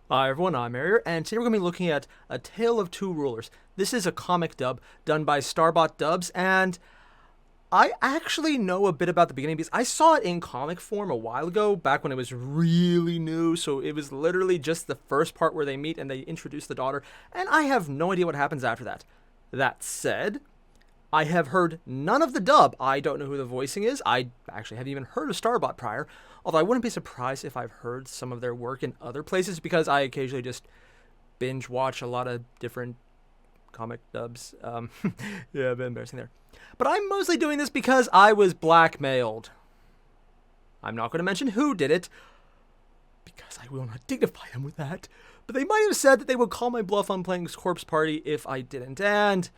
Hi everyone, I'm Arier, and today we're going to be looking at A Tale of Two Rulers. This is a comic dub done by Starbot Dubs, and I actually know a bit about the beginning because I saw it in comic form a while ago, back when it was really new, so it was literally just the first part where they meet and they introduce the daughter, and I have no idea what happens after that. That said, I have heard none of the dub. I don't know who the voicing is. I actually haven't even heard of Starbot prior, although I wouldn't be surprised if I've heard some of their work in other places because I occasionally just binge watch a lot of different comic dubs. Yeah, a bit embarrassing there. But I'm mostly doing this because I was blackmailed. I'm not going to mention who did it because I will not dignify them with that. But they might have said that they would call my bluff on playing Corpse Party if I didn't, and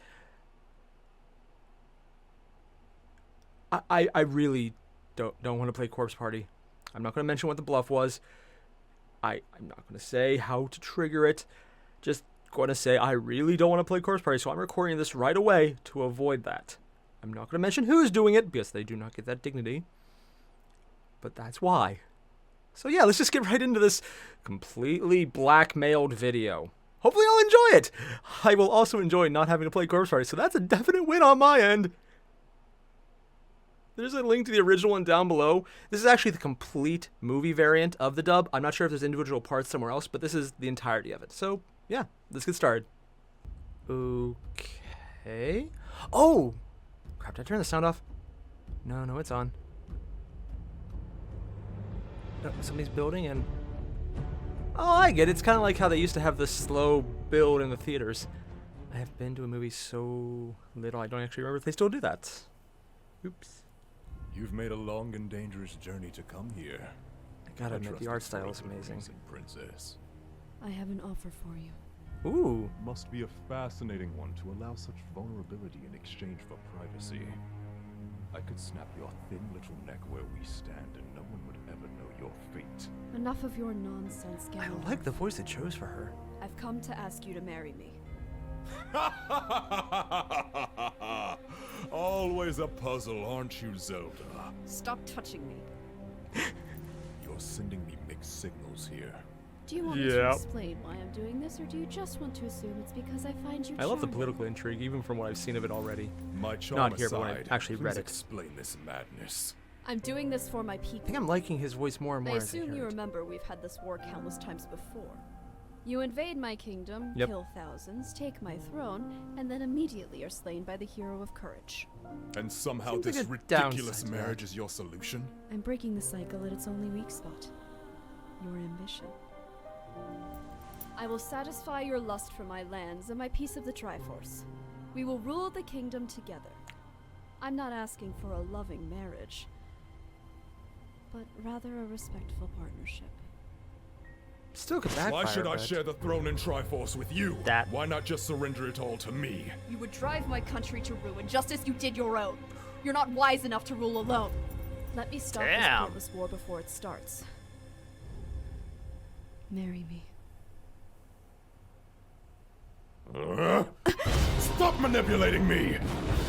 I really don't want to play Corpse Party. I'm not going to mention what the bluff was. I'm not going to say how to trigger it. Just going to say I really don't want to play Corpse Party, so I'm recording this right away to avoid that. I'm not going to mention who's doing it because they do not get that dignity. But that's why. So yeah, let's just get right into this completely blackmailed video. Hopefully I'll enjoy it. I will also enjoy not having to play Corpse Party, so that's a definite win on my end. There's a link to the original one down below. This is actually the complete movie variant of the dub. I'm not sure if there's individual parts somewhere else, but this is the entirety of it. So, yeah, let's get started. Okay. Oh! Crap, did I turn the sound off? No, it's on. Oh, somebody's building and... Oh, I get it. It's kind of like how they used to have the slow build in the theaters. I have been to a movie so little, I don't actually remember if they still do that. Oops. You've made a long and dangerous journey to come here. I gotta admit, the art style is amazing. Princess. I have an offer for you. Ooh. Must be a fascinating one to allow such vulnerability in exchange for privacy. I could snap your thin little neck where we stand and no one would ever know your fate. Enough of your nonsense, I Ganondorf. like the voice they chose for her. I've come to ask you to marry me. Always a puzzle, aren't you, Zelda? Stop touching me. You're sending me mixed signals here. Do you want me to explain why I'm doing this, or do you just want to assume it's because I find you I love the charming? political intrigue, even from what I've seen of it already. My charm Not here, but when I aside, actually read please it. explain this madness. I'm doing this for my I people. think I'm liking his voice more and more I as I assume hear you it. remember we've had this war countless times before. You invade my kingdom, Yep. kill thousands, take my throne, and then immediately are slain by the hero of courage. And somehow Seems like this a ridiculous downside to marriage that. is your solution? I'm breaking the cycle at its only weak spot. Your ambition. I will satisfy your lust for my lands and my piece of the Triforce. We will rule the kingdom together. I'm not asking for a loving marriage, but rather a respectful partnership. Still could backfire. Why should I but- share the throne and Triforce with you? That- Why not just surrender it all to me? You would drive my country to ruin just as you did your own. You're not wise enough to rule alone. Let me stop this Damn. pointless war before it starts. Marry me. Stop manipulating me!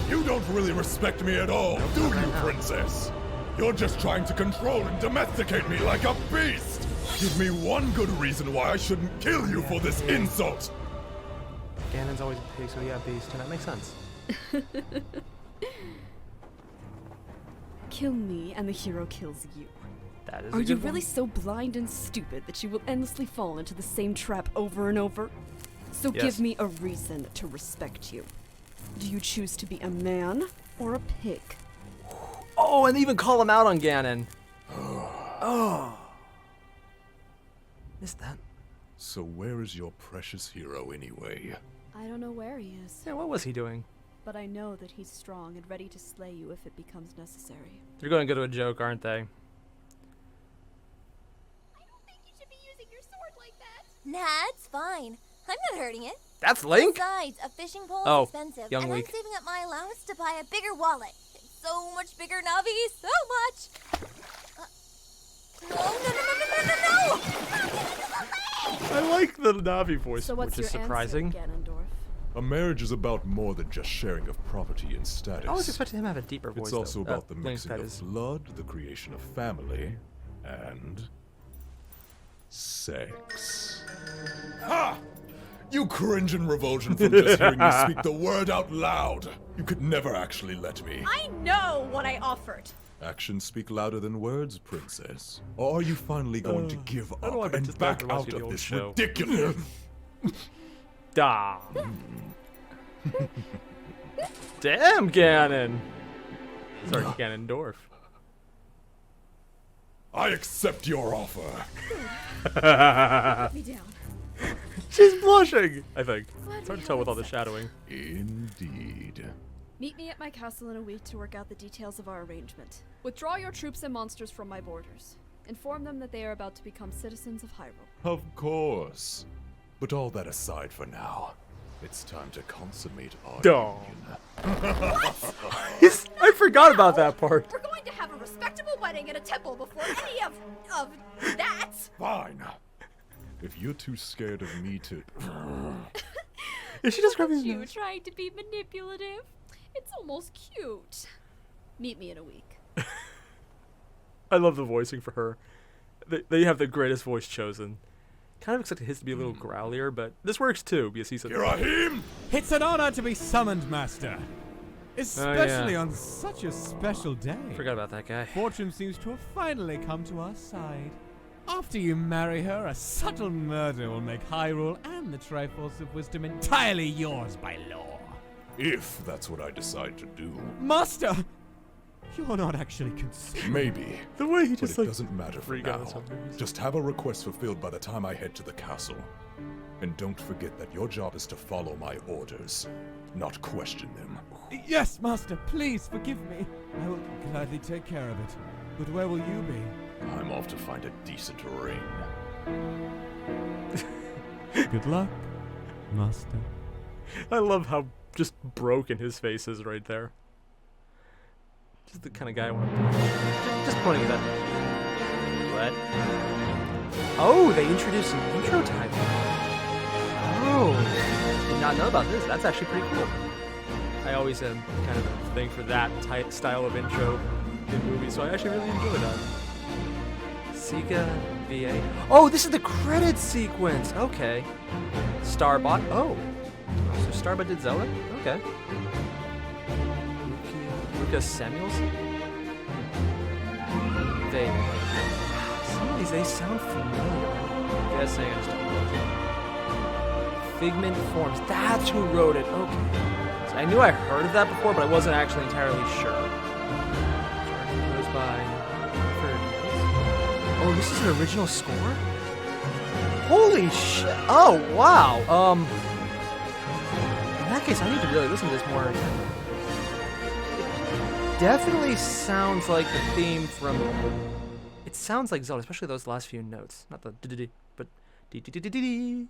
You don't really respect me at all, do you, princess? You're just trying to control and domesticate me like a beast! Give me one good reason why I shouldn't kill you for this insult! Ganon's always a pig, so yeah, beast, and that makes sense. Kill me and the hero kills you. That is Are a you good really one. so blind and stupid that you will endlessly fall into the same trap over and over? So Yes. give me a reason to respect you. Do you choose to be a man or a pig? Oh, and they even call him out on Ganon. Oh. Missed that. So where is your precious hero anyway? I don't know where he is, Yeah, what was he doing? but I know that he's strong and ready to slay you if it becomes necessary. They're going to go to a joke, aren't they? I don't think you should be using your sword like that. Nah, it's fine. I'm not hurting it. That's Link? Besides, a fishing pole Oh, is expensive, young and Link. I'm saving up my allowance to buy a bigger wallet. It's so much bigger, Navi, so much. No! I like the Navi voice, So what's which is your surprising. answer, Ganondorf? A marriage is about more than just sharing of property and status. I always expected him to have a deeper voice. It's also though. about the Link, mixing that of is. blood, the creation of family, and sex. You cringe in revulsion from just hearing me speak the word out loud. You could never actually let me. I know what I offered. Actions speak louder than words, princess. Or are you finally going to give up and back out of this ridiculous... Da. Damn, Ganon. Sorry, Ganondorf. I accept your offer. Put me down. She's blushing, I think. Glad It's hard we to tell had with all the sex. shadowing. Indeed. Meet me at my castle in a week to work out the details of our arrangement. Withdraw your troops and monsters from my borders. Inform them that they are about to become citizens of Hyrule. Of course. But all that aside for now, it's time to consummate our Dumb. union. I forgot about that part. We're going to have a respectable wedding at a temple before any of that. Fine. If you're too scared of me to... Is she just grabbing his You nose? trying to be manipulative? It's almost cute. Meet me in a week. I love the voicing for her. They have the greatest voice chosen. Kind of expected his to be a little growlier, but this works too because he's a... Irahim! It's an honor to be summoned, Master. Especially on such a special day. Forgot about that guy. Fortune seems to have finally come to our side. After you marry her, a subtle murder will make Hyrule and the Triforce of Wisdom entirely yours by law. If that's what I decide to do. Master! You're not actually considering. Maybe. The way he But just it like... doesn't matter for freak out now. on something. Just have a request fulfilled by the time I head to the castle. And don't forget that your job is to follow my orders, not question them. Yes, Master, please forgive me. I will gladly take care of it. But where will you be? I'm off to find a decent ring. Good luck, Master. I love how just broken his face is right there. Just the kind of guy I want to... Just pointing at that. What? Oh, they introduced an intro type. Oh, did not know about this. That's actually pretty cool. I always am kind of a thing for that style of intro in movies, so I actually really enjoy that. Sega VA. Oh, this is the credit sequence. Okay. Starbot. Oh. So Starbot did Zelda? Okay. Lucas Samuels? Some of these, they sound familiar. I'm guessing I just don't know. Figment Forms. That's who wrote it. Okay. So I knew I heard of that before, but I wasn't actually entirely sure. Composed by... Oh, this is an original score? Holy shit! Oh, wow! In that case, I need to really listen to this more. It definitely sounds like the theme from... It sounds like Zelda, especially those last few notes. Not the d-d-d, but d-d-d-d-d-d.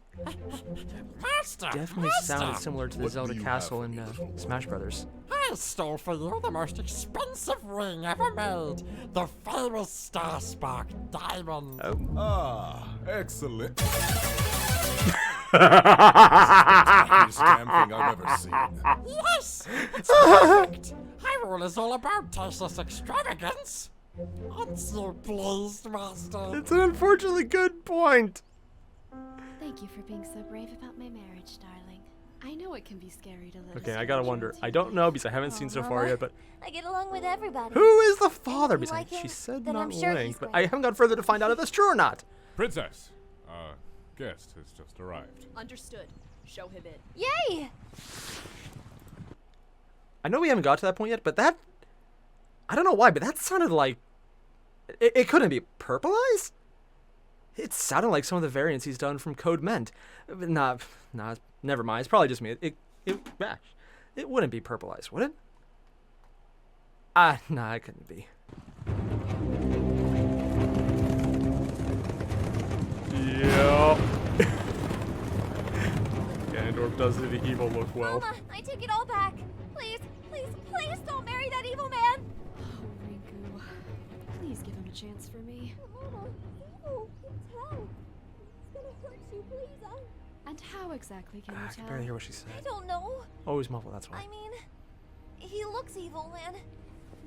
Definitely sounded similar to the What Zelda do you castle have in for me, little Smash Brothers. I stole for you the most expensive ring ever made, the famous Star Spark Diamond. Oh. Ah, excellent. That's the damn thing I've ever seen. Yes, it's perfect. Hyrule is all about tasteless extravagance. Aren't you pleased, Master? It's an unfortunately good point. Thank you for being so brave about my marriage, darling. I know it can be scary to live. Okay, I gotta wonder. I don't know because I haven't seen so far yet, but I get along with everybody. who is the father? you Because like she him, said then not I'm sure Link, he's but great. I haven't gone further to find out if that's true or not. Princess, our guest has just arrived. Understood. Show him in. Yay! I know we haven't got to that point yet, but that... I don't know why, but that sounded like... It couldn't be Purple Eyes? It sounded like some of the variants he's done from Code Ment. Nah, never mind. It's probably just me. It wouldn't be Purple Eyes, would it? Nah, it couldn't be. Yeah. Ganondorf does the evil look well. Mama, I take it all back. Please, please, please don't marry that evil man. Oh, Rinku. Please give him a chance for me. Mama, evil. You can tell. It's gonna hurt you, please. And how exactly can I you can tell? barely hear what she said. I don't know. Always muffled, that's why. I mean, he looks evil, and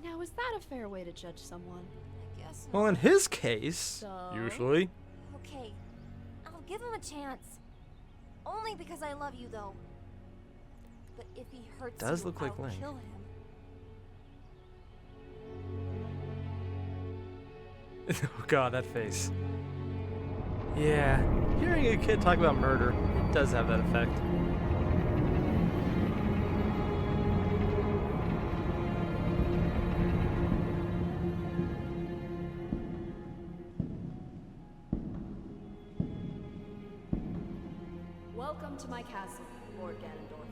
Now, is that a fair way to judge someone? I guess. Well, in his case, So? usually. Okay, I'll give him a chance. Only because I love you, though. But if he hurts Does you, look like I'll Link. kill him. Oh god, that face. Yeah, hearing a kid talk about murder, it does have that effect. Welcome to my castle, Lord Ganondorf.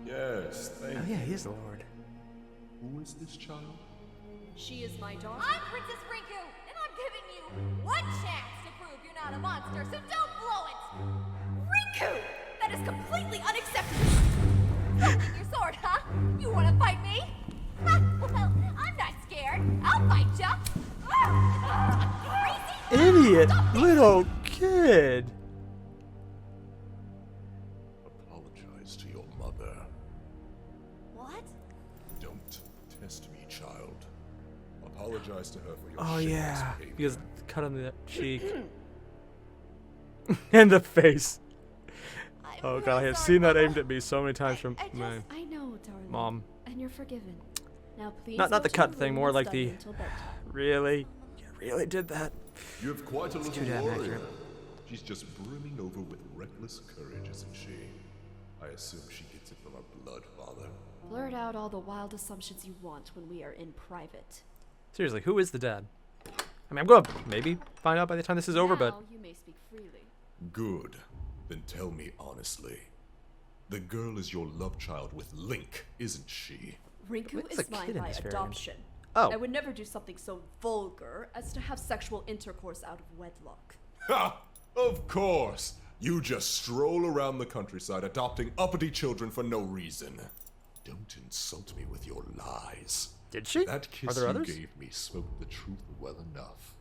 Yes, thank Oh you. yeah, he is the Lord. Who is this child? She is my daughter. I'm Princess Rinku, and I'm giving you one chance to prove you're not a monster, so don't blow it! Rinku! That is completely unacceptable! Holding your sword, huh? You wanna fight me? Ha, well, I'm not scared. I'll fight ya! Crazy? Idiot little kid. Apologize to your mother. What? Don't test me, child. Apologize to her for your Oh shameless yeah, behavior. because the cut on the cheek and the face. I'm Oh really god, I have sorry, seen that Mama. aimed at me so many times from I my just- I know, darling. mom. And you're forgiven. Now please. Not go the to cut your thing, room more and like study the. until bedtime. Really? You really did that? You have quite a too little damn warrior. accurate. She's just brimming over with reckless courage, isn't she? I assume she gets it from her blood father. Blurt out all the wild assumptions you want when we are in private. Seriously, who is the dad? I mean, I'm gonna maybe find out by the time this is over, but Now you may speak freely. Good. Then tell me honestly. The girl is your love child with Link, isn't she? Rinku What's a is mine kid in by this variant? adoption. Oh. I would never do something so vulgar as to have sexual intercourse out of wedlock. Ha! Of course! You just stroll around the countryside adopting uppity children for no reason. Don't insult me with your lies. did she? That Are kiss there you others? gave me spoke the truth well enough.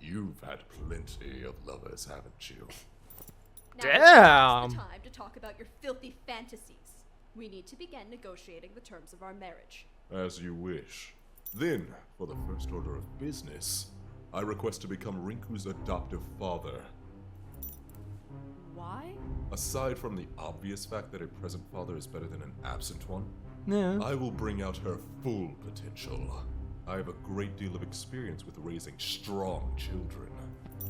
You've had plenty of lovers, haven't you? Now Damn. is the time to talk about your filthy fantasies. We need to begin negotiating the terms of our marriage. As you wish. Then, for the first order of business, I request to become Rinku's adoptive father. Why? Aside from the obvious fact that a present father is better than an absent one, Yeah. I will bring out her full potential. I have a great deal of experience with raising strong children.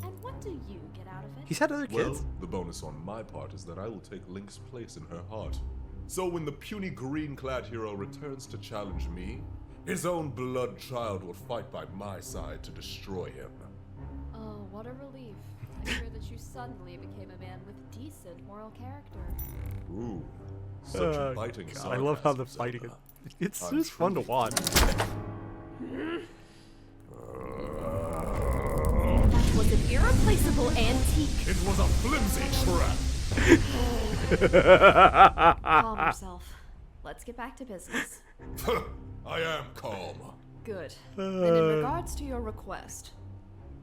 And what do you get out of it? He's had other Well, kids. the bonus on my part is that I will take Link's place in her heart. So when the puny green-clad hero returns to challenge me, his own blood child will fight by my side to destroy him. Oh, what a relief. I hear that you suddenly became a man with decent moral character. Ooh, such Oh, biting God, I love how the sarcasm, fighting Zelda. It's I'm just fun to truly watch. That was an irreplaceable antique. It was a flimsy trap! Calm yourself. Let's get back to business. I am calm. Good. Then in regards to your request,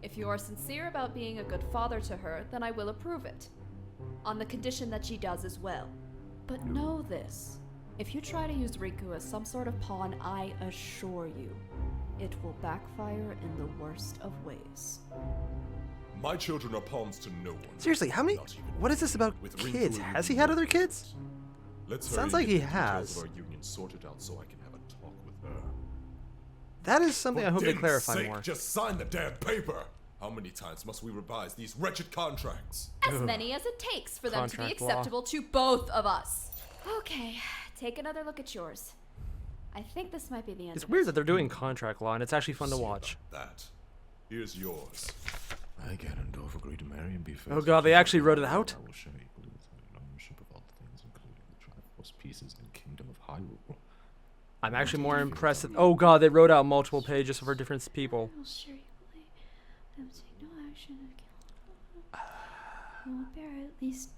if you are sincere about being a good father to her, then I will approve it. On the condition that she does as well. But know this. If you try to use Rinku as some sort of pawn, I assure you, it will backfire in the worst of ways. My children are pawns to no one. Seriously, how many? Not even What is this about with Rinku kids? and Has he Rinku had other both. kids? Let's Sounds hurry like and he get the details has. of our union sorted out so I can have a talk with her. That is something For I hope they Din's clarify sake, more. Just sign the damn paper. How many times must we revise these wretched contracts? As many as it takes for them to be Contract law. acceptable to both of us. Okay, take another look at yours. I think this might be the end It's of weird it. that they're doing contract law, and it's actually fun to See watch. about That. Here's yours. I, Ganondorf, agree to marry and be Oh god, they actually wrote it out? I will share equally with her ownership of all things, including the Triforce pieces and Kingdom of Hyrule. I'm actually more impressed that. Oh god, they wrote out multiple pages for different people. I will share equally. I will take no action against. I will bear at least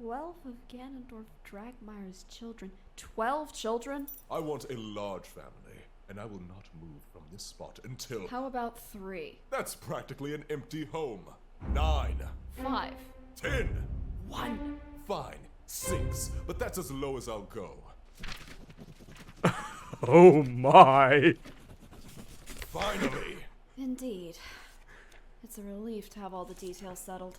12 of Ganondorf Dragmire's children. 12 children? I want a large family, and I will not move from this spot until. How about 3? That's practically an empty home. 9, 5? 10. 1? Fine, 6, but that's as low as I'll go. Oh my. Finally! Indeed. It's a relief to have all the details settled.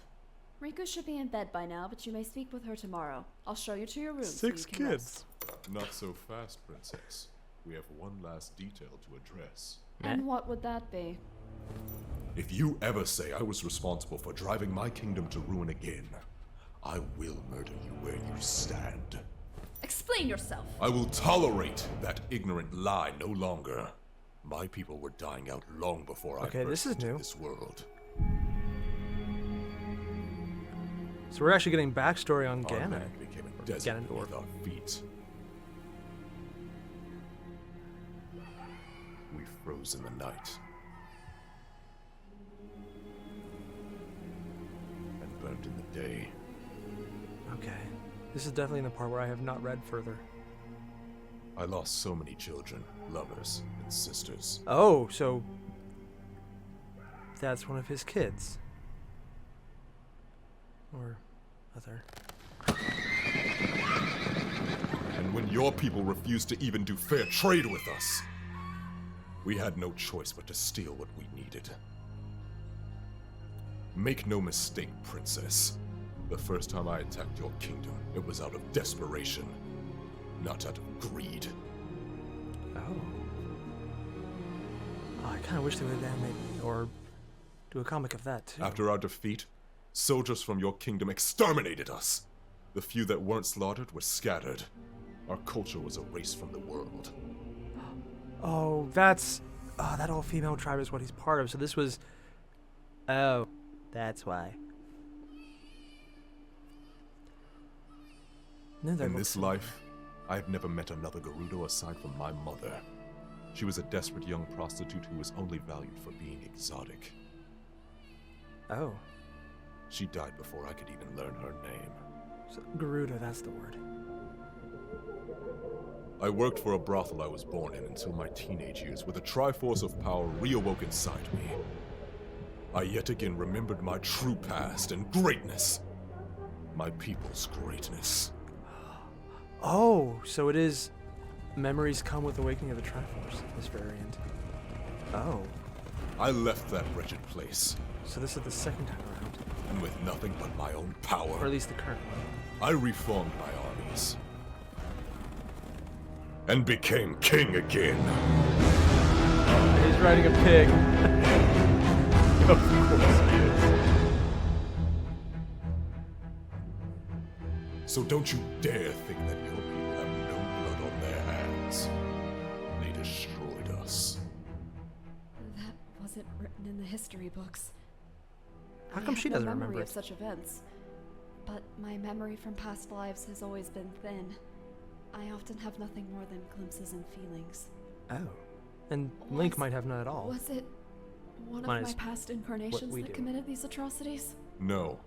Riku should be in bed by now, but you may speak with her tomorrow. I'll show you to your room. so 6 you can kids. rest. Not so fast, Princess. We have one last detail to address. And what would that be? If you ever say I was responsible for driving my kingdom to ruin again, I will murder you where you stand. Explain yourself. I will tolerate that ignorant lie no longer. My people were dying out long before I Okay, this burst is into new. this world. So we're actually getting backstory on Our Ganon. land became a desert Ganondorf. beneath our feet. We froze in the night. And burned in the day. Okay. This is definitely the part where I have not read further. I lost so many children, lovers, and sisters. Oh, so that's one of his kids. Or other. And when your people refused to even do fair trade with us, we had no choice but to steal what we needed. Make no mistake, Princess. The first time I attacked your kingdom, it was out of desperation, not out of greed. Oh. I kind of wish they would animate or do a comic of that too. After our defeat, soldiers from your kingdom exterminated us. The few that weren't slaughtered were scattered. Our culture was erased from the world. Oh, that's that all-female tribe is what he's part of. So this was. Oh, that's why. No, that In looks this life, I have never met another Gerudo aside from my mother. She was a desperate young prostitute who was only valued for being exotic. Oh, She died before I could even learn her name. so Gerudo, that's the word. I worked for a brothel I was born in until my teenage years, with a Triforce of power reawoke inside me. I yet again remembered my true past and greatness. My people's greatness. Oh, so it is memories come with awakening of the Triforce, this variant. Oh, I left that wretched place, so this is the second time around. and with nothing but my own Or power, at least the current one. I reformed my armies. And became king again. He's riding a pig. Of course he is. So don't you dare think that your people have no blood on their hands. They destroyed us. That wasn't written in the history books. How come I she have doesn't no remember memory it? of such events, but my memory from past lives has always been thin. I often have nothing more than glimpses and feelings. Oh. And Link Was- might have none at all. Was it one of Minus my past incarnations we that do. committed these atrocities? No.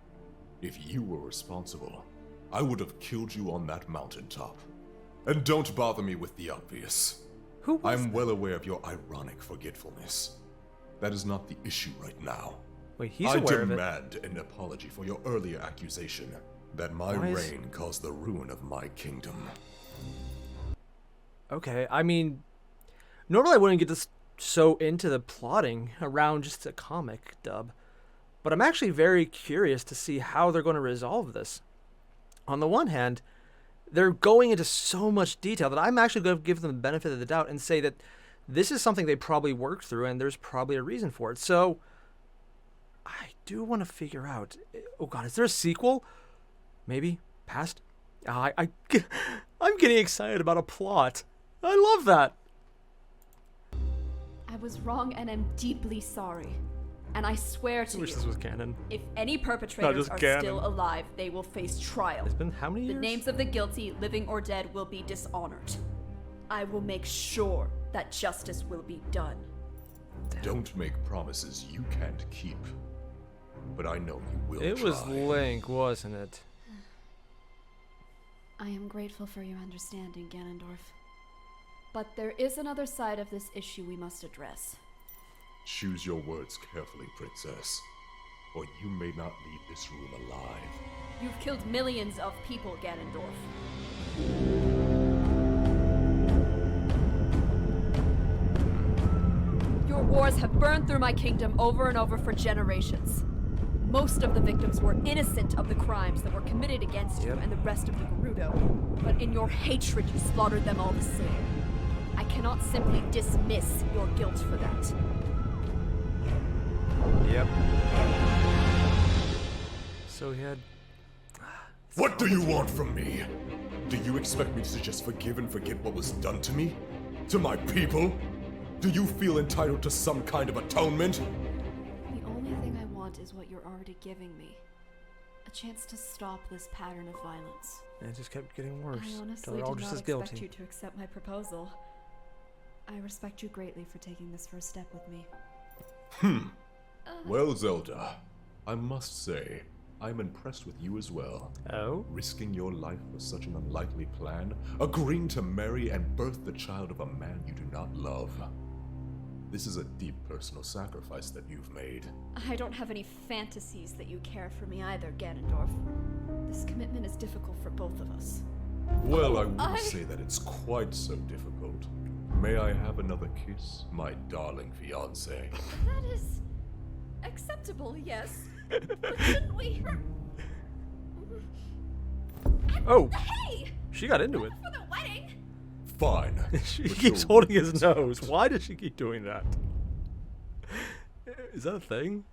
If you were responsible, I would have killed you on that mountaintop. And don't bother me with the obvious. Who was I'm well aware of your ironic forgetfulness. That is not the issue right now. Wait, he's I aware of it. demand an apology for your earlier accusation that my Why is- reign caused the ruin of my kingdom. Okay, I mean, normally I wouldn't get this so into the plotting around just a comic dub, but I'm actually very curious to see how they're going to resolve this. On the one hand, they're going into so much detail that I'm actually going to give them the benefit of the doubt and say that this is something they probably worked through and there's probably a reason for it. So I do want to figure out, oh god, is there a sequel? Maybe? Past? I'm getting excited about a plot. I love that. I was wrong and am deeply sorry. And I swear to I wish you, this was canon. if any perpetrators just are Ganon. still alive, they will face trial. It's been how many The years? names of the guilty, living or dead, will be dishonored. I will make sure that justice will be done. Don't make promises you can't keep. But I know you will It try. was Link, wasn't it? I am grateful for your understanding, Ganondorf. But there is another side of this issue we must address. Choose your words carefully, Princess, or you may not leave this room alive. You've killed millions of people, Ganondorf. Your wars have burned through my kingdom over and over for generations. Most of the victims were innocent of the crimes that were committed against you and the rest of the Gerudo, but in your hatred you slaughtered them all the same. I cannot simply dismiss your guilt for that. Yep. So he had... What do you want from me? Do you expect me to just forgive and forget what was done to me? To my people? Do you feel entitled to some kind of atonement? The only thing I want is what you're already giving me. A chance to stop this pattern of violence. And it just kept getting worse. I Till honestly they're did all not just as expect guilty. you to accept my proposal. I respect you greatly for taking this first step with me. Well, Zelda, I must say, I'm impressed with you as well. Oh? Risking your life for such an unlikely plan, agreeing to marry and birth the child of a man you do not love. This is a deep personal sacrifice that you've made. I don't have any fantasies that you care for me either, Ganondorf. This commitment is difficult for both of us. Well, I wouldn't say that it's quite so difficult. May I have another kiss, my darling fiancé? That is acceptable, yes. But shouldn't we? Oh! Hey! She got into it. For the wedding! Fine. She but keeps you'll holding lose. his nose. Why does she keep doing that? Is that a thing?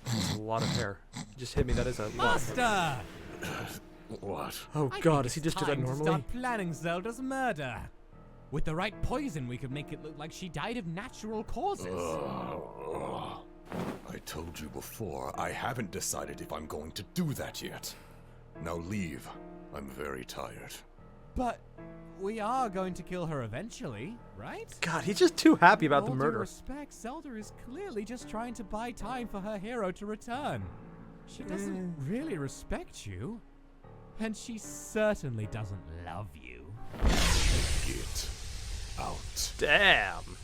That's a lot of hair. You just hit me. That is a lot. Master! What? Oh I god, think does he it's just do that time to normally? Start planning Zelda's murder. With the right poison, we could make it look like she died of natural causes. I told you before, I haven't decided if I'm going to do that yet. Now leave. I'm very tired. But we are going to kill her eventually, right? God, he's just too happy about the With all due murder. respect, Zelda is clearly just trying to buy time for her hero to return. She doesn't really respect you. And she certainly doesn't love you. Get out. Damn.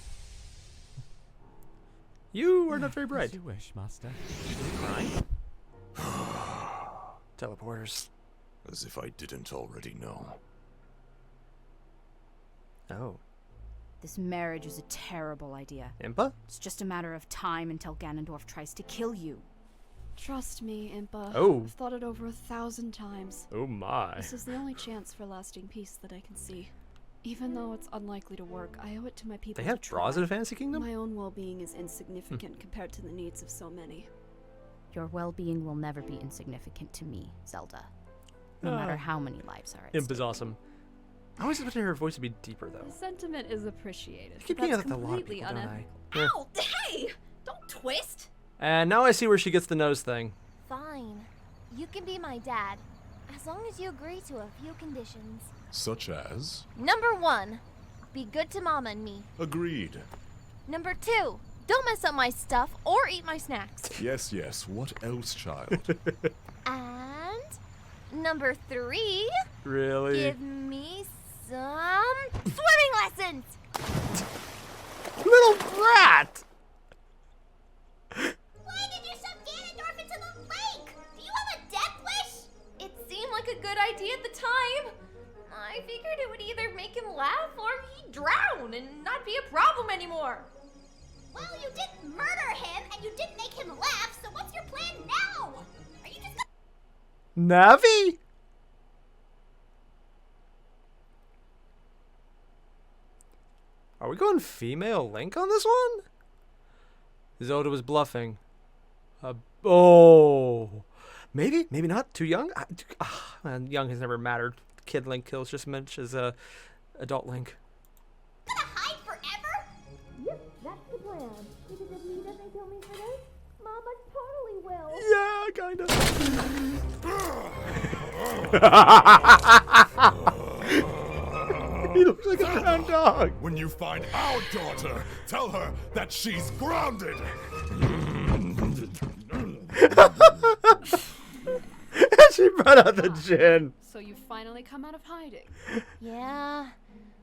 You are not very bright. As you wish, Master. Teleporters. As if I didn't already know. Oh. This marriage is a terrible idea. Impa? It's just a matter of time until Ganondorf tries to kill you. Trust me, Impa. Oh. I've thought it over 1,000 times. Oh my. This is the only chance for lasting peace that I can see. Even though it's unlikely to work, I owe it to my people They have to draws try. in a fantasy kingdom? My own well-being is insignificant compared to the needs of so many. Your well-being will never be insignificant to me, Zelda. No matter how many lives are at Imp is stake. awesome. I always expected her voice to be deeper though. The sentiment is appreciated. I keep but getting that's that with a lot of completely people, don't I? unethical. Yeah. Ow! Hey! Don't twist! And now I see where she gets the nose thing. Fine. You can be my dad, as long as you agree to a few conditions. Such as? Number 1, be good to Mama and me. Agreed. Number 2, don't mess up my stuff or eat my snacks. Yes, yes. What else, child? And number 3, Really? give me some swimming lessons. Little brat! Why did you shove Ganondorf into the lake? Do you have a death wish? It seemed like a good idea at the time. I figured it would either make him laugh or he'd drown and not be a problem anymore. Well, you didn't murder him and you didn't make him laugh, so what's your plan now? Are you just Navi? Are we going female Link on this one? Zelda was bluffing. Oh. Maybe, maybe not. Too young? Man, young has never mattered. Kid Link kills just as much as adult Link. gonna hide forever? Yep, that's the plan. Because if he doesn't kill me for this, Mama totally will. Yeah, kinda. He looks like a brown dog. When you find our daughter, tell her that she's grounded. She brought out the gin. So you finally come out of hiding. Yeah,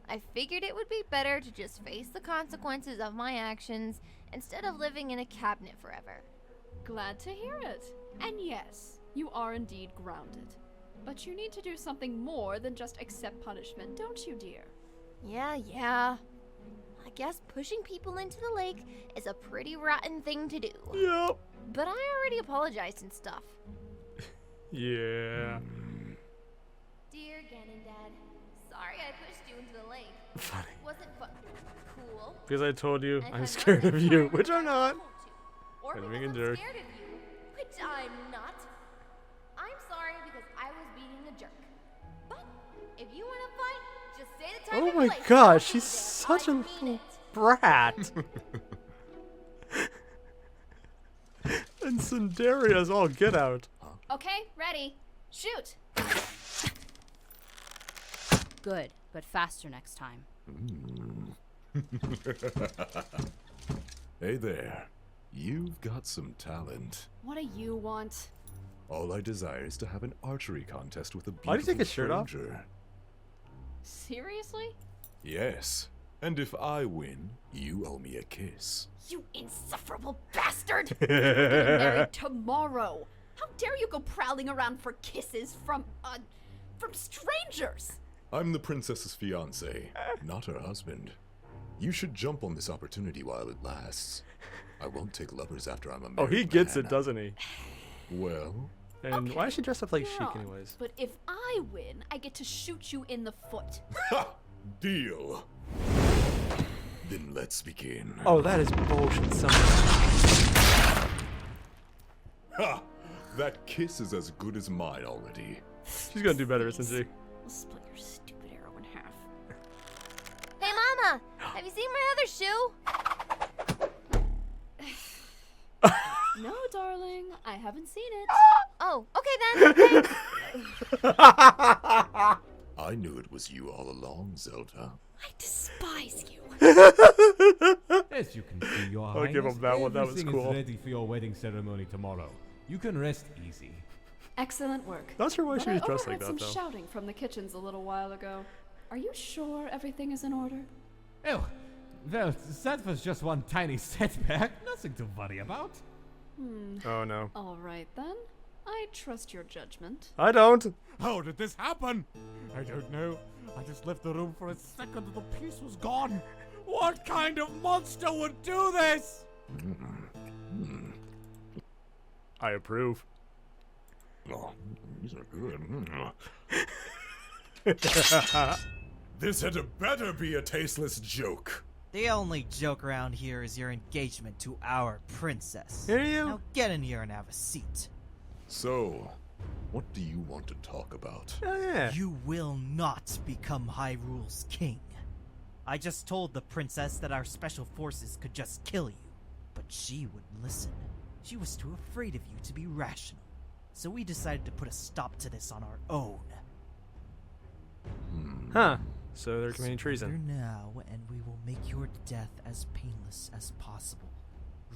I figured it would be better to just face the consequences of my actions instead of living in a cabinet forever. Glad to hear it. And yes, you are indeed grounded. But you need to do something more than just accept punishment, don't you, dear? Yeah. I guess pushing people into the lake is a pretty rotten thing to do. Yep. But I already apologized and stuff. Yeah. Dear Ganondad, sorry I pushed you into the lake. Funny. Wasn't fun. Cool. Because I told you And I'm had scared of nothing you, fun which I'm when I not. told you. Or I'm because being a I'm jerk. scared of you, which I'm not. I'm sorry because I was being a jerk. But if you want to fight, just say the time Oh and my place. gosh, I'll be she's there. such I a mean little it. brat. And Sundaria's all get out. Okay, ready. Shoot! Good, but faster next time. Hey there. You've got some talent. What do you want? All I desire is to have an archery contest with a beautiful Why do you take his shirt off? stranger. Seriously? Yes. And if I win, you owe me a kiss. You insufferable bastard! We're getting married tomorrow. How dare you go prowling around for kisses from strangers? I'm the princess's fiancé, not her husband. You should jump on this opportunity while it lasts. I won't take lovers after I'm a married Oh, he gets man. it, doesn't he? Well, And why is she dressed up like You're Sheik wrong, anyways? But if I win, I get to shoot you in the foot. ha! Deal. Then let's begin. Oh, that is bullshit. Ha! That kiss is as good as mine already. She's gonna do better, isn't she? I'll split your stupid arrow in half. Hey, Mama, have you seen my other shoe? No, darling, I haven't seen it. Oh, okay then. Thanks. I knew it was you all along, Zelda. I despise you. As you can see, Your I'll Highness, give him that one, that was everything cool. is ready for your wedding ceremony tomorrow. You can rest easy. Excellent work. Not sure why But she I was dressed like overheard that, some though. shouting from the kitchens a little while ago. Are you sure everything is in order? Oh, well, that was just one tiny setback. Nothing to worry about. Oh no. All right then. I trust your judgment. I don't. How did this happen? I don't know. I just left the room for a second and the piece was gone. What kind of monster would do this? I approve. Oh, these are good. This had better be a tasteless joke. The only joke around here is your engagement to our princess. Hear you? Now get in here and have a seat. So, what do you want to talk about? Oh yeah. You will not become Hyrule's king. I just told the princess that our special forces could just kill you, but she wouldn't listen. She was too afraid of you to be rational. So we decided to put a stop to this on our own. Huh. So they're committing Surrender treason. now, and we will make your death as painless as possible.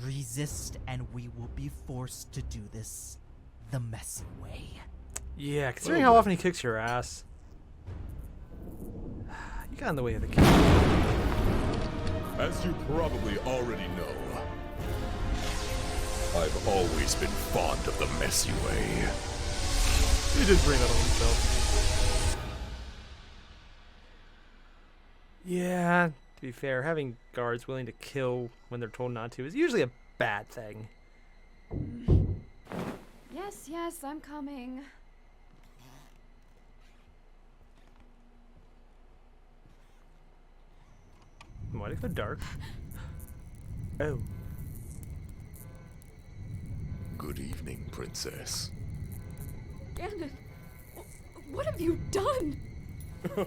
Resist, and we will be forced to do this the messy way. Yeah, considering how often he kicks your ass. You got in the way of the king. As you probably already know, I've always been fond of the messy way. He did bring that on himself. Yeah, to be fair, having guards willing to kill when they're told not to is usually a bad thing. Yes, yes, I'm coming. Why'd it go dark? Oh. Good evening, princess. Ganon, what have you done?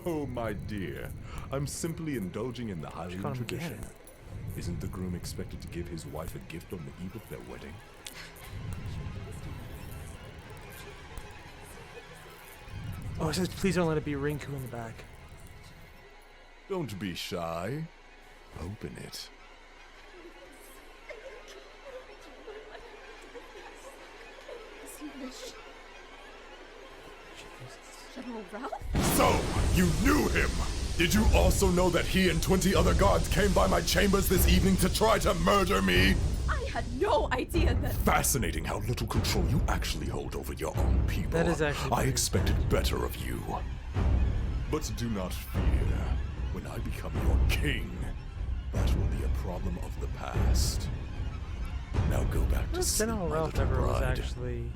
Oh, my dear. I'm simply indulging in the Hylian call him tradition. Ganon. Isn't the groom expected to give his wife a gift on the eve of their wedding? Oh, it says please don't let it be Rinku in the back. Don't be shy. Open it. General Ralph? So, you knew him! Did you also know that he and 20 other guards came by my chambers this evening to try to murder me? I had no idea that. Fascinating how little control you actually hold over your own people. That is actually I very expected better of you. But do not fear. When I become your king, That will be a problem of the past. Now go back to sleep, General my Ralph little never was bride. actually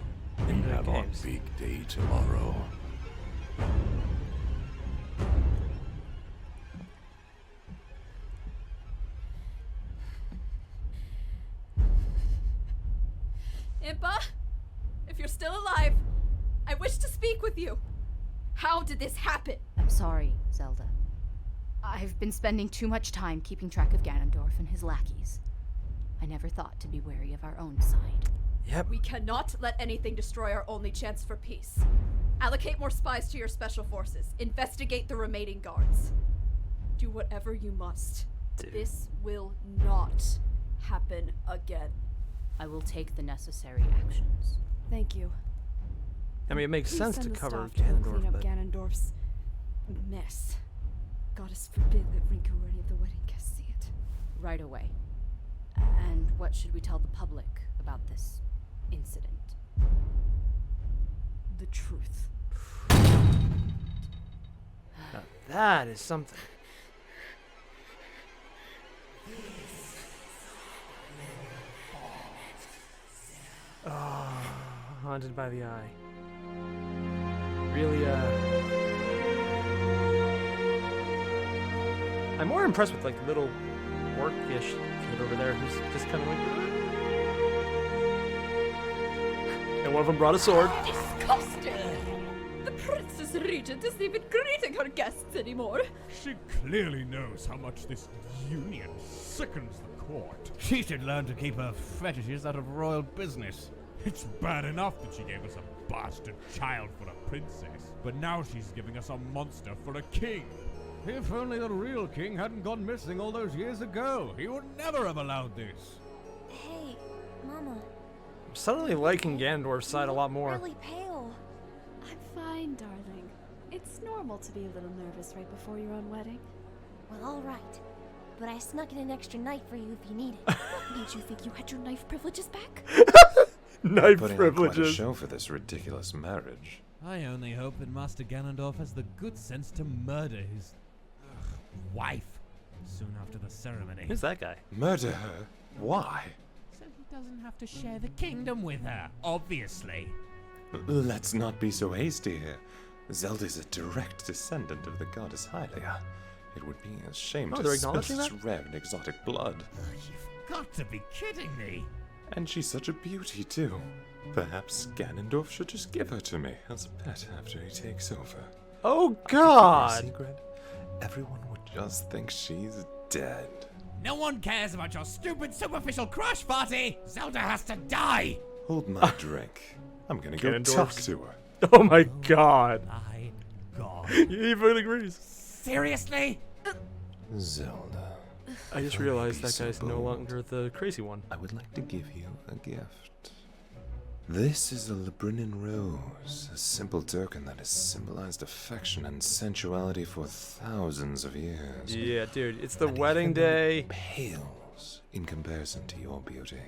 We in the have our games. big day tomorrow. Impa, if you're still alive, I wish to speak with you. How did this happen? I'm sorry, Zelda. I've been spending too much time keeping track of Ganondorf and his lackeys. I never thought to be wary of our own side. Yep. We cannot let anything destroy our only chance for peace. Allocate more spies to your special forces. Investigate the remaining guards. Do whatever you must. Dude. This will not happen again. I will take the necessary actions. Thank you. I mean, it makes Please sense send to the cover staff to go clean Ganondorf, up but Ganondorf's mess. Goddess forbid that Rinku or any of the wedding guests see it. Right away. And what should we tell the public about this incident? The truth. now that is something. Oh, haunted by the eye. Really, I'm more impressed with like the little orcish kid over there who's just kind of like. And one of them brought a sword. Disgusting! The Princess Regent isn't even greeting her guests anymore. She clearly knows how much this union sickens the court. She should learn to keep her fetishes out of royal business. It's bad enough that she gave us a bastard child for a princess, but now she's giving us a monster for a king. If only the real king hadn't gone missing all those years ago, he would never have allowed this. Hey, Mama. I'm suddenly liking Ganondorf's side a lot more. Really pale. I'm fine, darling. It's normal to be a little nervous right before your own wedding. Well, all right. But I snuck in an extra knife for you if you need it. What made you think you had your knife privileges back? Knife Putting on quite a privileges. show for this ridiculous marriage. I only hope that Master Ganondorf has the good sense to murder his wife soon after the ceremony. Who's that guy? Murder her? Why? So he doesn't have to share the kingdom with her, obviously. Let's not be so hasty here. Zelda's a direct descendant of the goddess Hylia. It would be a shame Oh, to they're spill acknowledging such that? rare and exotic blood. You've got to be kidding me. And she's such a beauty, too. Perhaps Ganondorf should just give her to me as a pet after he takes over. Oh A God! secret? Everyone would just think she's dead. No one cares about your stupid superficial crush party. Zelda has to die. Hold my drink. I'm gonna go Ganondorf's- talk to her. Oh my God! My God. He even agrees. Seriously? Zelda, I just If I realized may be that so guy's no bold. longer the crazy one. I would like to give you a gift. This is a Librinin rose, a simple token that has symbolized affection and sensuality for thousands of years. Yeah, dude, it's the And wedding even though day. it pales in comparison to your beauty.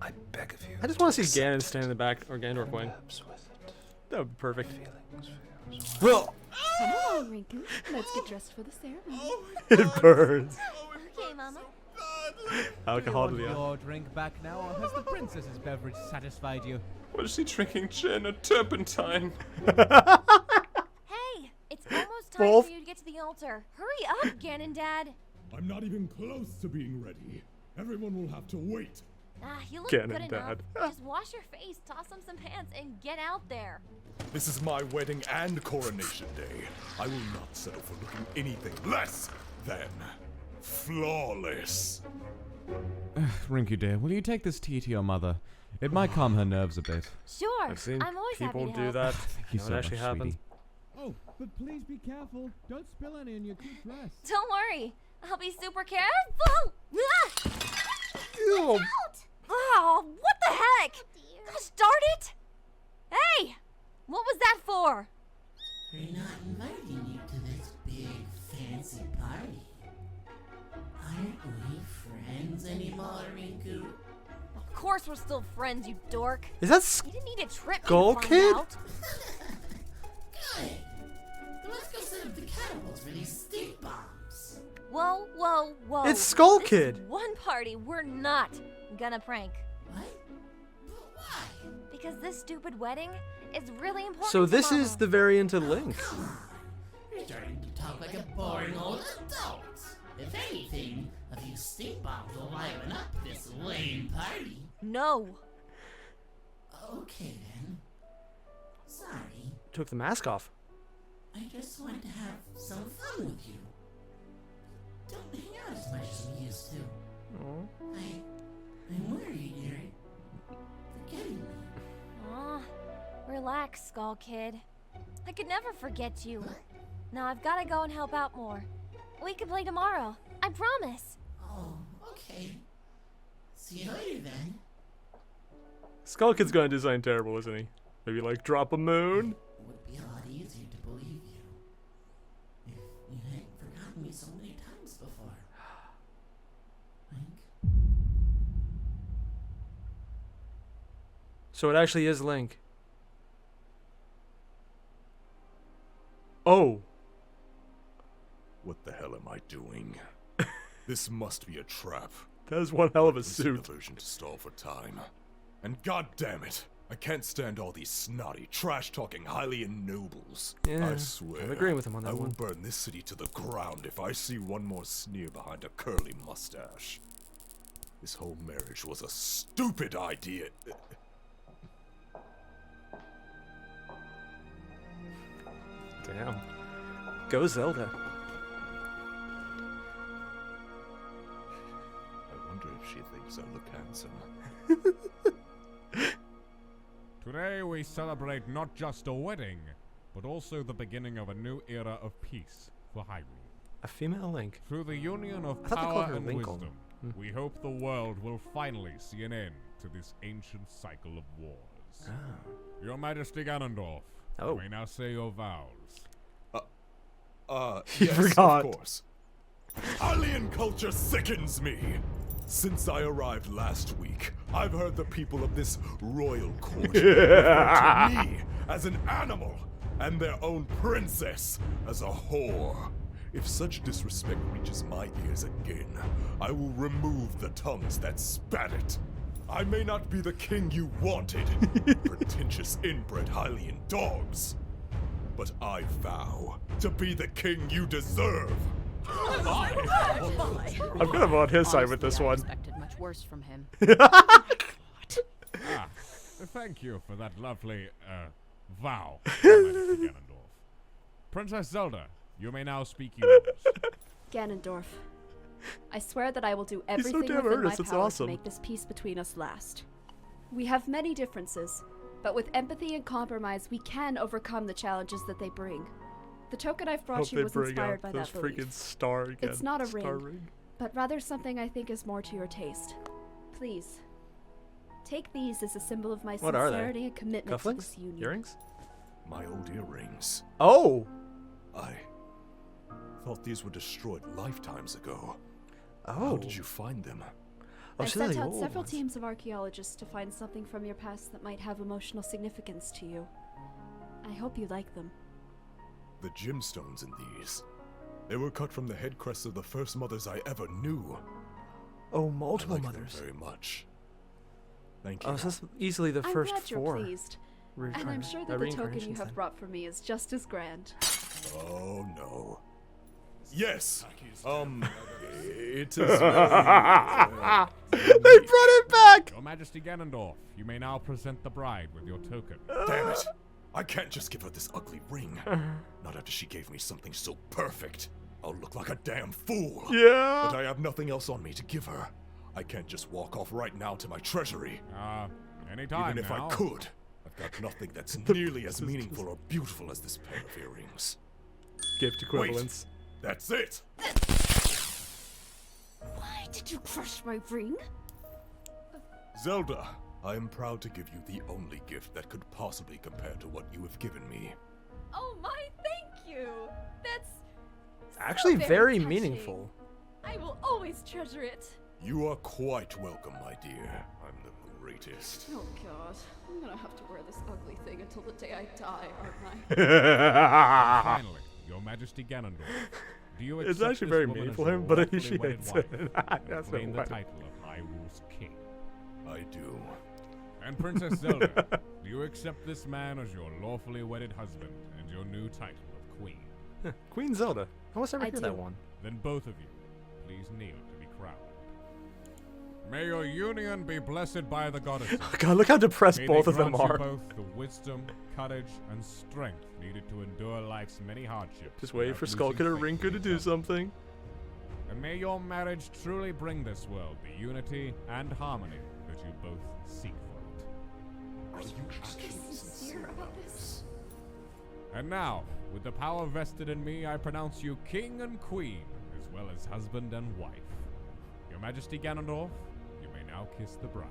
I beg of you. I just want to see accept Ganon stand in the back, or Ganondorf wing. Perhaps with it, That would be perfect. feelings for yours. Well, Come on, Rinku. Let's get dressed for the ceremony. It burns. Okay, Mama. Alcohol to Do you the want eye. your drink back now, or has the princess's beverage satisfied you? was she drinking gin or turpentine? Hey, it's almost time Both? for you to get to the altar. Hurry up, Ganon Dad. I'm not even close to being ready. Everyone will have to wait. Ah, you look Ganon good enough. Dad. Just wash your face, toss on some pants, and get out there. This is my wedding and coronation day. I will not settle for looking anything less than flawless. Rinky dear, will you take this tea to your mother? It might calm her nerves a bit. Sure, I've seen I'm always people happy to do help. that. Thank you know so it actually much, happens. sweetie. Oh, but please be careful. Don't spill any in your cute dress. Don't worry, I'll be super careful. Ah! Ew. Out! Oh, what the heck? Gosh darn it! Hey, what was that for? We're not inviting you to this big fancy party. Aren't we friends anymore, Rinku? Of course we're still friends, you dork. Is that You didn't need to trip me Skull to find Kid? out. Good. Let's go set up the catapults for these stink bombs. Whoa, whoa, whoa. It's Skull This Kid. is one party we're not gonna prank. What? But why? Because this stupid wedding is really important. So to this Mama. is the variant of Link. You're starting to talk like a boring old adult. If anything, a few stink bombs will liven up this lame party. No. Okay then. Sorry. Took the mask off. I just want to have some fun with you. Don't hang out as much as we used to. I'm worried you're forgetting me. Aw, relax, Skull Kid. I could never forget you. Now I've got to go and help out more. We can play tomorrow. I promise. Oh, okay. See you later then. Skull Kid's gonna do something terrible, isn't he? Maybe like drop a moon. It would be a lot easier to believe you if you hadn't forgotten me so many times before. Link? So it actually is Link. Oh. What the hell am I doing? This must be a trap. That is one hell of a It's an suit. illusion to stall for time. And god damn it, I can't stand all these snotty, trash-talking Hylian nobles. Yeah, I swear, I'm agreeing with him on that I will one. burn this city to the ground if I see one more sneer behind a curly mustache. This whole marriage was a stupid idea. Damn. Go Zelda. I wonder if she thinks I look handsome. Today we celebrate not just a wedding, but also the beginning of a new era of peace for Hyrule. A female Link. Through the union of I thought they called power her and Lincoln. wisdom, we hope the world will finally see an end to this ancient cycle of wars. Your Majesty Ganondorf, Oh. you may now say your vows. Yes, forgot. of course. Alien culture sickens me. Since I arrived last week, I've heard the people of this royal court refer to me as an animal and their own princess as a whore. If such disrespect reaches my ears again, I will remove the tongues that spat it. I may not be the king you wanted, pretentious inbred Hylian dogs, but I vow to be the king you deserve. I'm kind of on his side with this Honestly, I one. expected much worse from him. Thank you for that lovely, vow, Your Majesty Ganondorf. Princess Zelda, you may now speak yours. Ganondorf, I swear that I will do so everything damn within my earnest, it's power awesome. to make this peace between us last. We have many differences, but with empathy and compromise, we can overcome the challenges that they bring. The token I've brought Hope you they was bring inspired out by those that freaking belief. star again. It's not a Star ring, but rather something I think is more to your taste. Please, take these as a symbol of my What are they? sincerity and commitment to Cufflinks? this union. Earrings? My old earrings. Oh. I thought these were destroyed lifetimes ago. Oh. How did you find them? Oh, I've so they're sent the out old several ones. teams of archaeologists to find something from your past that might have emotional significance to you. I hope you like them. The gemstones in these. They were cut from the head crests of the first mothers I ever knew. Oh, I multiple like them mothers. very much. Thank you. Oh, so that's easily the I'm first glad you're 4. pleased, and I'm sure that the token you reincarnations have then. brought for me is just as grand. Oh no. Yes. It is. They brought it back. Your Majesty Ganondorf, you may now present the bride with your token. Damn it! I can't just give her this ugly ring. Not after she gave me something so perfect. I'll look like a damn fool. Yeah. But I have nothing else on me to give her. I can't just walk off right now to my treasury. Anytime Even if now. I could, I've got nothing that's nearly as meaningful or beautiful as this pair of earrings. Gift equivalents. That's it! Why did you crush my ring? Zelda, I am proud to give you the only gift that could possibly compare to what you have given me. Oh my, thank you! That's Actually, very very touching. meaningful. I will always treasure it. You are quite welcome, my dear. I'm the greatest. Oh god, I'm gonna have to wear this ugly thing until the day I die, aren't I? Finally, Your Majesty Ganondorf, Do you It's accept actually this very woman meaningful as for your him, but lawfully she wedded hates wife, it. and That's claim no the way. title of Hyrule's king? I do. And Princess Zelda, do you accept this man as your lawfully wedded husband and your new title of queen? Queen Zelda. I almost never I hear that do. one. Then both of you, please kneel to be crowned. May your union be blessed by the goddesses. God, look how depressed May both they of them grant you are. both the wisdom, courage, and strength needed to endure life's many hardships. Just waiting without for losing Skullkid or faith Rinku in to each do other. something. And may your marriage truly bring this world the unity and harmony that you both seek for it. Are you actually sincere about this? And now, with the power vested in me, I pronounce you king and queen, as well as husband and wife. Your Majesty Ganondorf, you may now kiss the bride.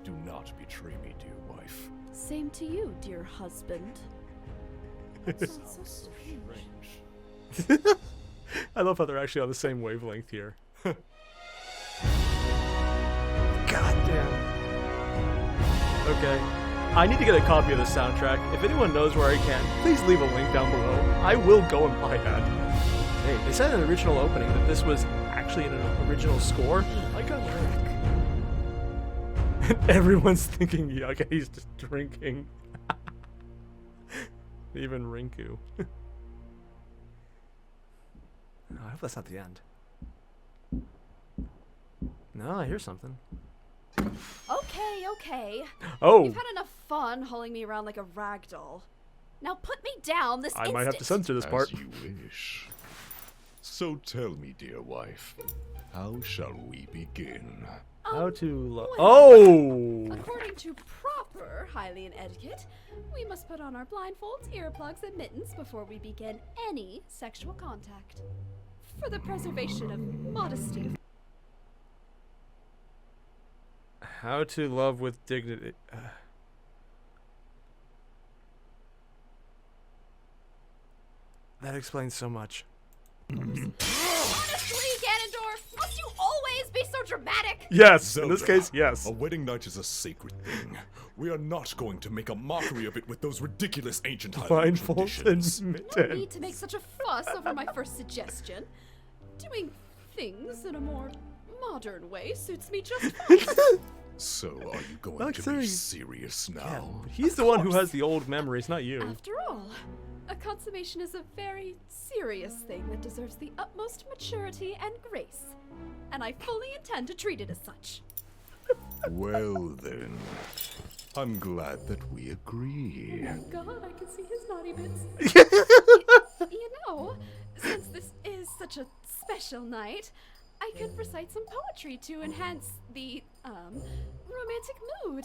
Do not betray me, dear wife. Same to you, dear husband. Sounds so strange. I love how they're actually on the same wavelength here. God damn. Okay. I need to get a copy of the soundtrack. If anyone knows where I can, please leave a link down below. I will go and buy that. Hey, they said in the original opening that this was actually an original score. I got and everyone's thinking, yuck, he's just drinking. Even Rinku. I hope that's not the end. No, I hear something. Okay. Oh! You've had enough fun hauling me around like a rag doll. Now put me down this I instant. might have to censor this part. As you wish. So tell me, dear wife, how shall we begin? How to well, Oh! According to proper Hylian etiquette, we must put on our blindfolds, earplugs, and mittens before we begin any sexual contact. For the preservation of modesty. How to love with dignity. That explains so much. Honestly, Ganondorf, must you always be so dramatic? Yes, in this Zelda, case, yes. A wedding night is a sacred thing. We are not going to make a mockery of it with those ridiculous ancient Hylian Blindfolds traditions. and No mittens. need to make such a fuss over my first suggestion. Doing things in a more modern way suits me just fine. So, are you going Like to saying- be serious Yeah, now? but he's the one who has the old memories, not you. After all, a consummation is a very serious thing that deserves the utmost maturity and grace. And I fully intend to treat it as such. Well then, I'm glad that we agree. God, I can see his naughty bits. You know, since this is such a special night, I could recite some poetry to enhance the, romantic mood.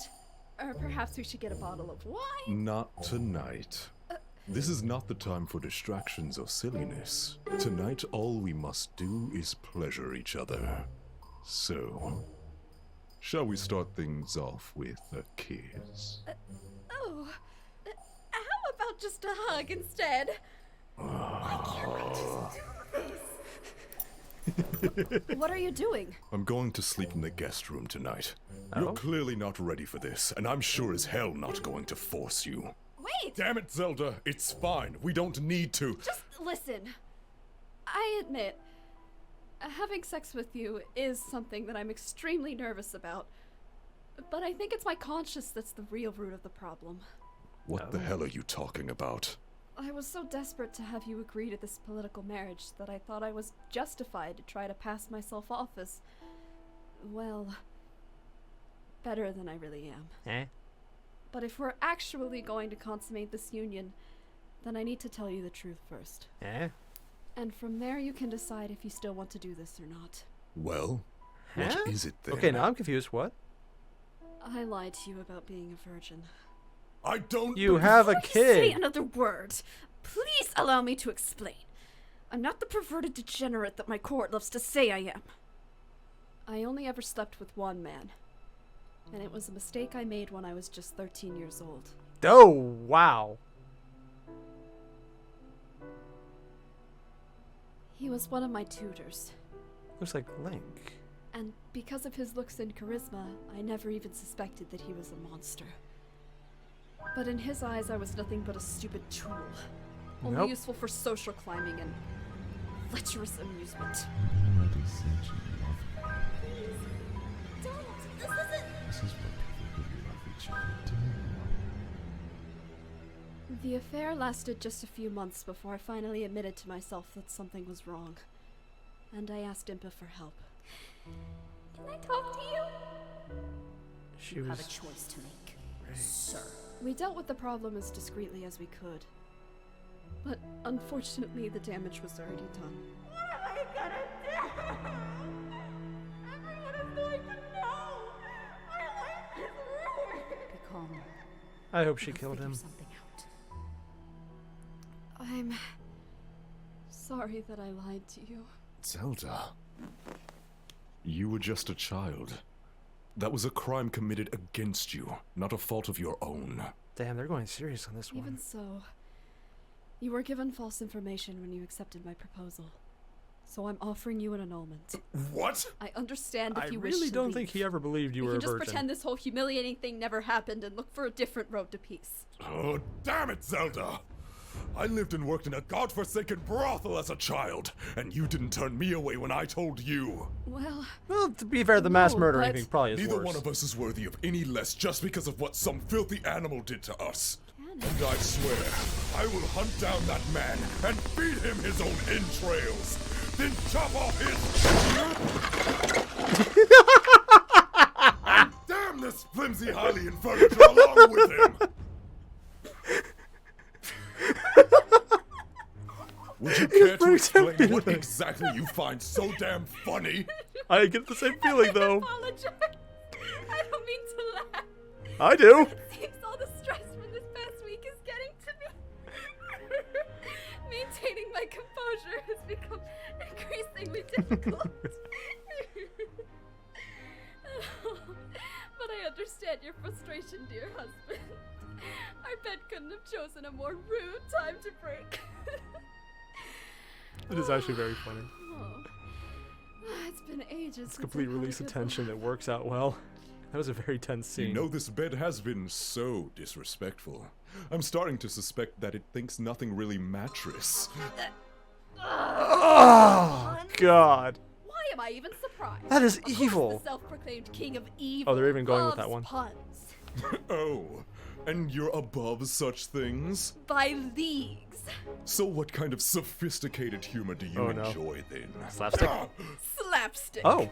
Or perhaps we should get a bottle of wine. Not tonight. This is not the time for distractions or silliness. Tonight, all we must do is pleasure each other. So, shall we start things off with a kiss? Oh, how about just a hug instead? What are you doing? I'm going to sleep in the guest room tonight. You're clearly not ready for this, and I'm sure as hell not going to force you. Wait! Damn it, Zelda! It's fine. We don't need to. Just listen. I admit, having sex with you is something that I'm extremely nervous about. But I think it's my conscience that's the real root of the problem. What the hell are you talking about? I was so desperate to have you agree to this political marriage that I thought I was justified to try to pass myself off as, well, better than I really am. Eh? But if we're actually going to consummate this union, then I need to tell you the truth first. Eh? And from there you can decide if you still want to do this or not. Well, what is it then? Okay, now I'm confused. What? I lied to you about being a virgin. I don't. You have a Before you say kid. another word, please allow me to explain. I'm not the perverted degenerate that my court loves to say I am. I only ever slept with one man. And it was a mistake I made when I was just 13 years old. Oh, wow. He was one of my tutors. Looks like Link. And because of his looks and charisma, I never even suspected that he was a monster. But in his eyes, I was nothing but a stupid tool. Only Nope. useful for social climbing and lecherous amusement. You already said you love me. Please, don't. This isn't. This is what people who love each other do. The affair lasted just a few months before I finally admitted to myself that something was wrong. And I asked Impa for help. Can I talk to you? She You have was. a choice to make, sir. We dealt with the problem as discreetly as we could. But unfortunately, the damage was already done. What am I gonna do? Everyone is going to know. My life is ruined. Be calm. I hope she We'll killed figure him. something out. I'm sorry that I lied to you. Zelda. You were just a child. That was a crime committed against you, not a fault of your own. Damn, they're going serious on this one. Even so, you were given false information when you accepted my proposal. So I'm offering you an annulment. What? I understand if I you wish really to don't leave. think he ever believed you We were can a just virgin. pretend this whole humiliating thing never happened and look for a different road to peace. Oh, damn it, Zelda! I lived and worked in a godforsaken brothel as a child, and you didn't turn me away when I told you. Well, Well, to be fair, the mass No, murdering but- thing probably is Neither worse. one of us is worthy of any less just because of what some filthy animal did to us. And I swear, I will hunt down that man and feed him his own entrails, then chop off his... and damn this flimsy Hylian furniture along with him! Would you care to very explain what tempting. exactly you find so damn funny? I get the same feeling, though. apologize. I don't mean to laugh. I do. It seems all the stress from this past week is getting to me. Maintaining my composure has become increasingly difficult. But I understand your frustration, dear husband. Our bed couldn't have chosen a more rude time to break. It is actually very funny. Oh. It's been ages. It's since complete I've had a release of good tension. laugh. It works out well. That was a very tense scene. You know, this bed has been so disrespectful. I'm starting to suspect that it thinks nothing really mattress. Oh, God. Why am I even surprised? That is Of course, evil. The self-proclaimed king of evil. Oh, they're even going with loves that one. Puns. Oh, and you're above such things? By leagues. So what kind of sophisticated humor do you Oh, no. enjoy then? Slapstick? Ah, Slapstick. Oh.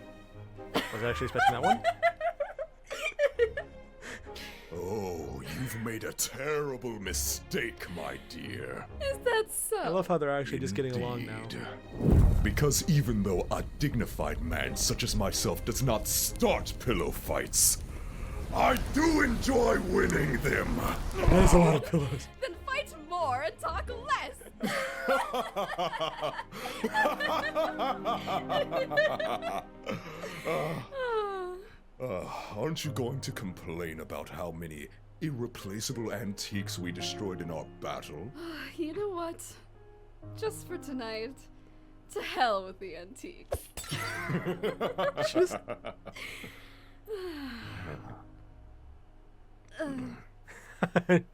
Was I actually expecting that one? oh, you've made a terrible mistake, my dear. Is that so? I love how they're actually just getting along now. Indeed. Because even though a dignified man such as myself does not start pillow fights, I do enjoy winning them. There's a lot of pillows. Then fight more and talk less. Aren't you going to complain about how many irreplaceable antiques we destroyed in our battle? You know what? Just for tonight, to hell with the antiques. Just...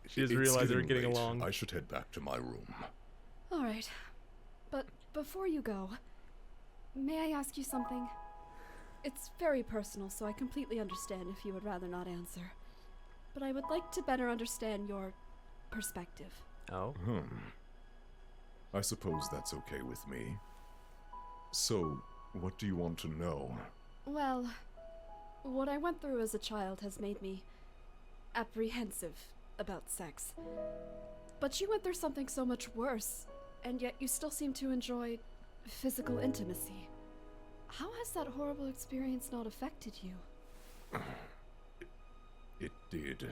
she just It's realized they were getting getting late. along. I should head back to my room. All right. But before you go, may I ask you something? It's very personal, so I completely understand if you would rather not answer. But I would like to better understand your perspective. Oh. I suppose that's okay with me. So, what do you want to know? Well, what I went through as a child has made me apprehensive about sex. But you went through something so much worse, and yet you still seem to enjoy physical intimacy. How has that horrible experience not affected you? It did.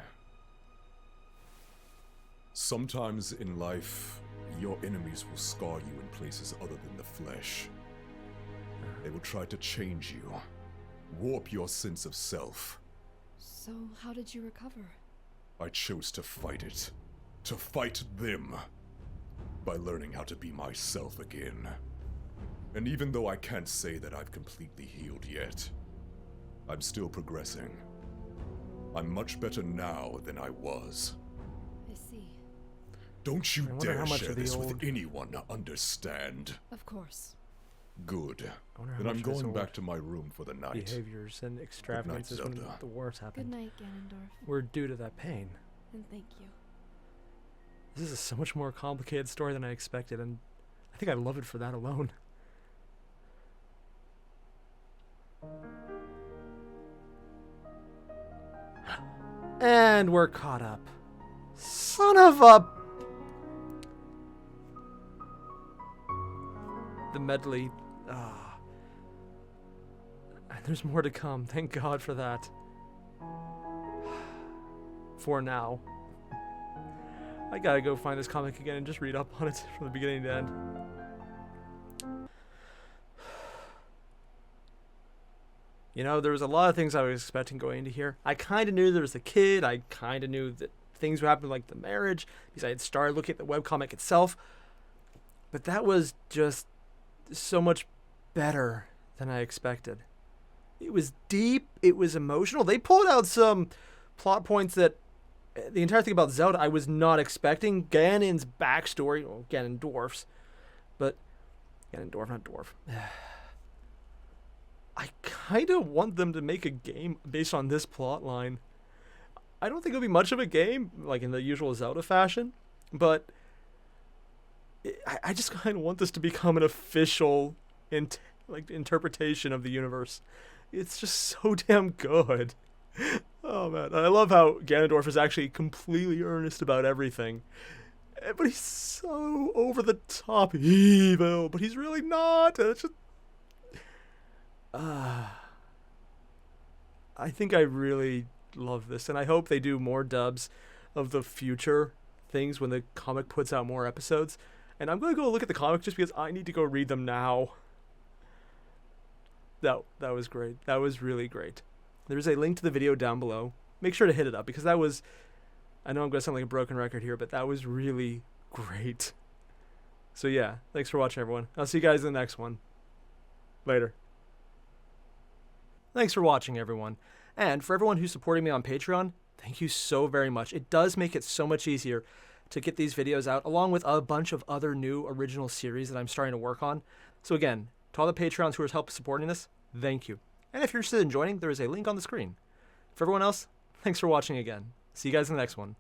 Sometimes in life, your enemies will scar you in places other than the flesh. They will try to change you, warp your sense of self. So, how did you recover? I chose to fight it. To fight them. By learning how to be myself again. And even though I can't say that I've completely healed yet, I'm still progressing. I'm much better now than I was. I see. Don't you I wonder dare how much share of the this old- with anyone, understand? Of course. Good. I wonder how Then I'm much of this going back old to my room for the night. behaviors and extravagances when Zelda. the wars Good happened night, Ganondorf. were due to that pain. And thank you. This is a so much more complicated story than I expected, and I think I love it for that alone. And we're caught up. Son of a... The medley. Ah. And there's more to come. Thank God for that. For now. I gotta go find this comic again and just read up on it from the beginning to end. You know, there was a lot of things I was expecting going into here. I kind of knew there was a kid. I kind of knew that things would happen like the marriage, because I had started looking at the webcomic itself. But that was just so much better than I expected. It was deep. It was emotional. They pulled out some plot points that the entire thing about Zelda I was not expecting. Ganon's backstory, well, Ganondorf's, but Ganondorf, not dwarf. I kind of want them to make a game based on this plot line. I don't think it'll be much of a game, like in the usual Zelda fashion, but I just kind of want this to become an official interpretation of the universe. It's just so damn good. Oh man, I love how Ganondorf is actually completely earnest about everything. But he's so over the top evil, but he's really not. It's just... I think I really love this, and I hope they do more dubs of the future things when the comic puts out more episodes. And I'm going to go look at the comic just because I need to go read them now. That was great. That was really great. There's a link to the video down below. Make sure to hit it up because that was... I know I'm going to sound like a broken record here, but that was really great. So yeah, thanks for watching, everyone. I'll see you guys in the next one. Later. Thanks for watching, everyone. And for everyone who's supporting me on Patreon, thank you so very much. It does make it so much easier to get these videos out, along with a bunch of other new original series that I'm starting to work on. So again, to all the Patreons who are helping supporting this, thank you. And if you're interested in joining, there is a link on the screen. For everyone else, thanks for watching again. See you guys in the next one.